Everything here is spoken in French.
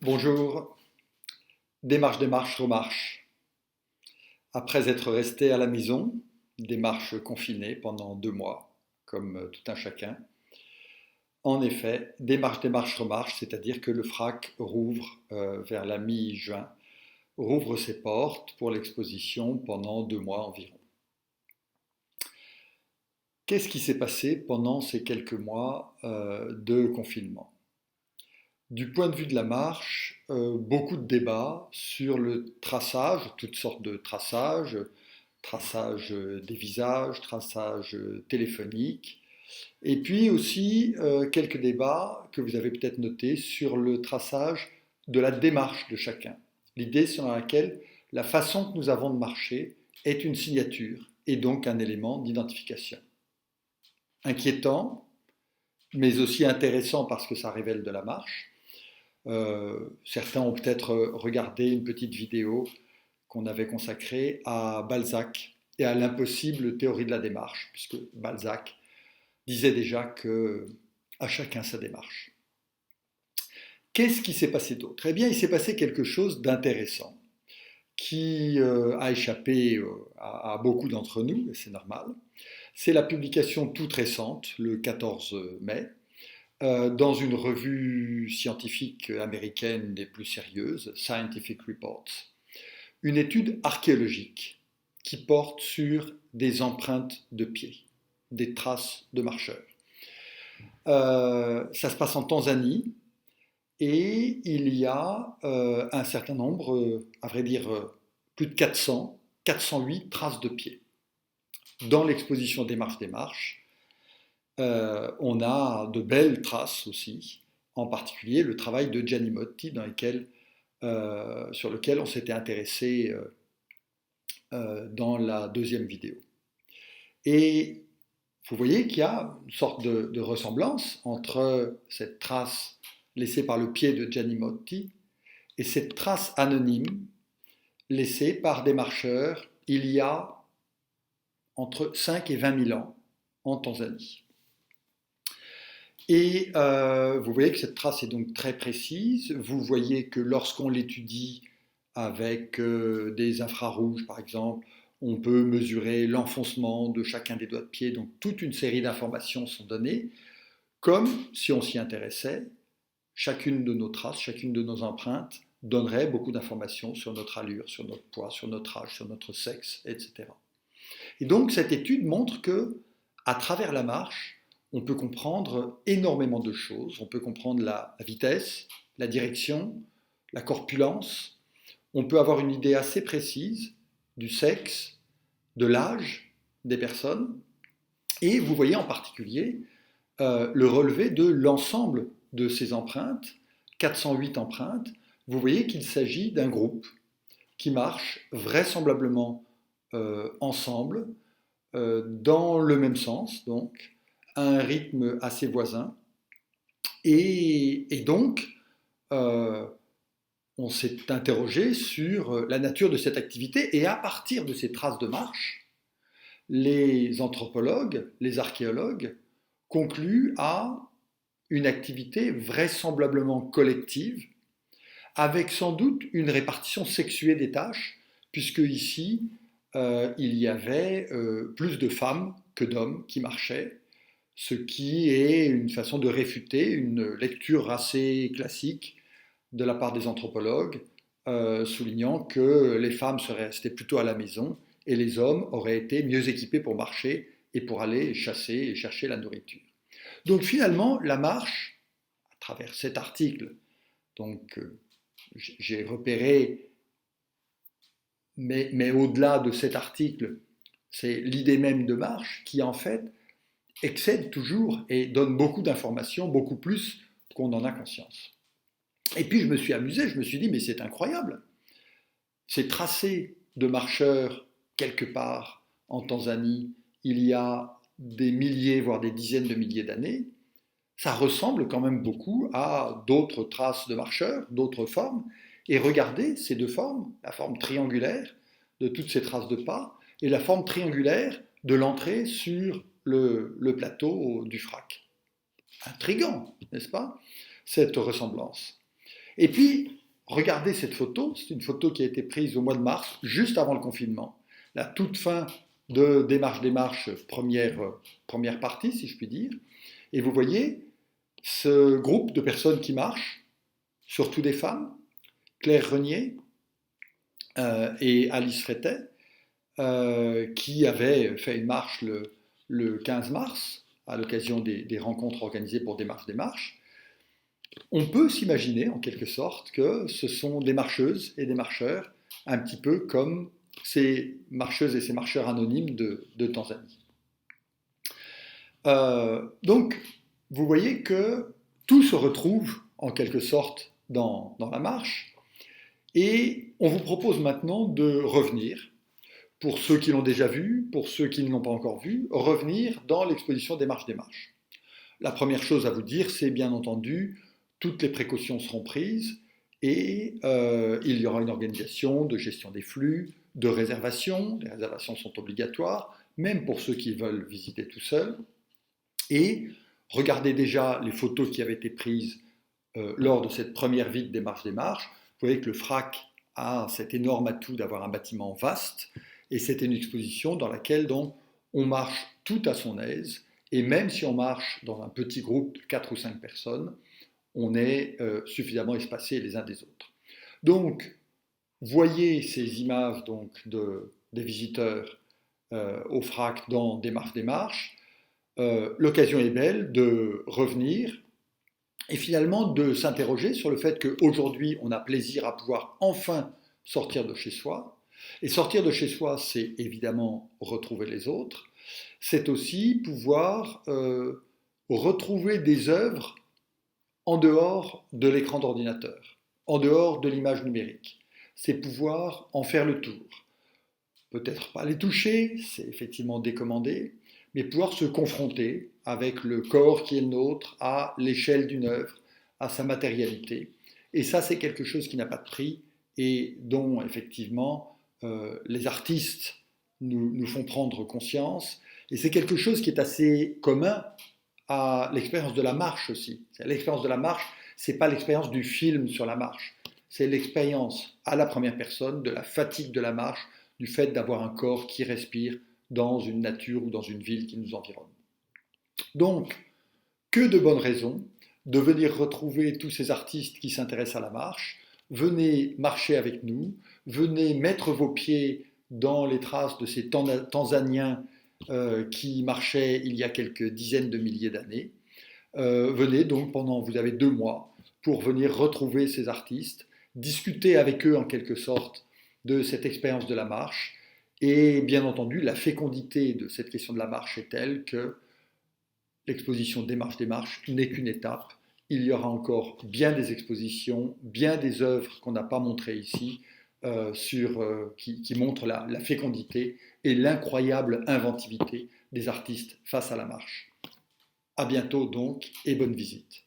Bonjour, démarche, remarche. Après être resté à la maison, démarche confinée pendant 2 mois, comme tout un chacun. En effet, démarche, remarche, c'est-à-dire que le FRAC rouvre vers la mi-juin, rouvre ses portes pour l'exposition pendant 2 mois environ. Qu'est-ce qui s'est passé pendant ces quelques mois de confinement? Du point de vue de la marche, beaucoup de débats sur le traçage, toutes sortes de traçages, traçage des visages, traçage téléphonique, et puis aussi quelques débats que vous avez peut-être notés sur le traçage de la démarche de chacun. L'idée selon laquelle la façon que nous avons de marcher est une signature et donc un élément d'identification. Inquiétant, mais aussi intéressant parce que ça révèle de la marche. Certains ont peut-être regardé une petite vidéo qu'on avait consacrée à Balzac et à l'impossible théorie de la démarche, puisque Balzac disait déjà que à chacun sa démarche. Qu'est-ce qui s'est passé d'autre? Eh bien, il s'est passé quelque chose d'intéressant qui a échappé à beaucoup d'entre nous, et c'est normal. C'est la publication toute récente, le 14 mai, dans une revue scientifique américaine des plus sérieuses, Scientific Reports, une étude archéologique qui porte sur des empreintes de pieds, des traces de marcheurs. Ça se passe en Tanzanie et il y a un certain nombre, à vrai dire plus de 400, 408 traces de pieds. Dans l'exposition des marches, on a de belles traces aussi, en particulier le travail de Gianni Motti sur lequel on s'était intéressé dans la deuxième vidéo. Et vous voyez qu'il y a une sorte de ressemblance entre cette trace laissée par le pied de Gianni Motti et cette trace anonyme laissée par des marcheurs il y a entre 5 et 20 000 ans en Tanzanie. Et vous voyez que cette trace est donc très précise. Vous voyez que lorsqu'on l'étudie avec des infrarouges, par exemple, on peut mesurer l'enfoncement de chacun des doigts de pied. Donc toute une série d'informations sont données. Comme si on s'y intéressait, chacune de nos traces, chacune de nos empreintes donnerait beaucoup d'informations sur notre allure, sur notre poids, sur notre âge, sur notre sexe, etc. Et donc cette étude montre que, à travers la marche, on peut comprendre énormément de choses. On peut comprendre la vitesse, la direction, la corpulence. On peut avoir une idée assez précise du sexe, de l'âge des personnes. Et vous voyez en particulier le relevé de l'ensemble de ces empreintes, 408 empreintes. Vous voyez qu'il s'agit d'un groupe qui marche vraisemblablement ensemble, dans le même sens, donc, à un rythme assez voisin. Et donc, on s'est interrogé sur la nature de cette activité, et à partir de ces traces de marche, les anthropologues, les archéologues, concluent à une activité vraisemblablement collective, avec sans doute une répartition sexuée des tâches, puisque ici, il y avait plus de femmes que d'hommes qui marchaient, ce qui est une façon de réfuter une lecture assez classique de la part des anthropologues, soulignant que les femmes seraient restées plutôt à la maison et les hommes auraient été mieux équipés pour marcher et pour aller chasser et chercher la nourriture. Donc finalement, la marche, à travers cet article, donc j'ai repéré, mais au-delà de cet article, c'est l'idée même de marche qui en fait excède toujours et donne beaucoup d'informations, beaucoup plus qu'on en a conscience. Et puis je me suis amusé, je me suis dit, mais c'est incroyable. Ces tracés de marcheurs quelque part en Tanzanie, il y a des milliers, voire des dizaines de milliers d'années, ça ressemble quand même beaucoup à d'autres traces de marcheurs, d'autres formes. Et regardez ces deux formes, la forme triangulaire de toutes ces traces de pas et la forme triangulaire de l'entrée sur le plateau du FRAC. Intriguant, n'est-ce pas, cette ressemblance. Et puis, regardez cette photo, c'est une photo qui a été prise au mois de mars, juste avant le confinement, la toute fin de Démarche, première partie, si je puis dire. Et vous voyez ce groupe de personnes qui marchent, surtout des femmes, Claire Renier et Alice Frétet, qui avaient fait une marche le 15 mars, à l'occasion des rencontres organisées pour Démarche. On peut s'imaginer, en quelque sorte, que ce sont des marcheuses et des marcheurs, un petit peu comme ces marcheuses et ces marcheurs anonymes de Tanzanie. Donc, vous voyez que tout se retrouve, en quelque sorte, dans la marche, et on vous propose maintenant de revenir, pour ceux qui l'ont déjà vu, pour ceux qui ne l'ont pas encore vu, revenir dans l'exposition Démarche. La première chose à vous dire, c'est bien entendu, toutes les précautions seront prises et il y aura une organisation de gestion des flux, de réservation. Les réservations sont obligatoires, même pour ceux qui veulent visiter tout seuls. Et regardez déjà les photos qui avaient été prises lors de cette première visite Démarche. Vous voyez que le FRAC a cet énorme atout d'avoir un bâtiment vaste, et c'est une exposition dans laquelle donc, on marche tout à son aise, et même si on marche dans un petit groupe de 4 ou 5 personnes, on est suffisamment espacés les uns des autres. Donc, voyez ces images donc, des visiteurs au FRAC dans Démarche. L'occasion est belle de revenir et finalement de s'interroger sur le fait qu'aujourd'hui, on a plaisir à pouvoir enfin sortir de chez soi. Et sortir de chez soi, c'est évidemment retrouver les autres. C'est aussi pouvoir retrouver des œuvres en dehors de l'écran d'ordinateur, en dehors de l'image numérique. C'est pouvoir en faire le tour. Peut-être pas les toucher, c'est effectivement décommandé, mais pouvoir se confronter avec le corps qui est le nôtre, à l'échelle d'une œuvre, à sa matérialité. Et ça, c'est quelque chose qui n'a pas de prix et dont, effectivement, les artistes nous font prendre conscience. Et c'est quelque chose qui est assez commun à l'expérience de la marche aussi. L'expérience de la marche, ce n'est pas l'expérience du film sur la marche, c'est l'expérience à la première personne de la fatigue de la marche, du fait d'avoir un corps qui respire dans une nature ou dans une ville qui nous environne. Donc, que de bonnes raisons de venir retrouver tous ces artistes qui s'intéressent à la marche. Venez marcher avec nous, venez mettre vos pieds dans les traces de ces Tanzaniens qui marchaient il y a quelques dizaines de milliers d'années. Venez donc vous avez 2 mois pour venir retrouver ces artistes, discuter avec eux en quelque sorte de cette expérience de la marche. Et bien entendu, la fécondité de cette question de la marche est telle que l'exposition Démarche n'est qu'une étape. Il y aura encore bien des expositions, bien des œuvres qu'on n'a pas montrées ici, qui montrent la fécondité et l'incroyable inventivité des artistes face à la marche. À bientôt donc et bonne visite.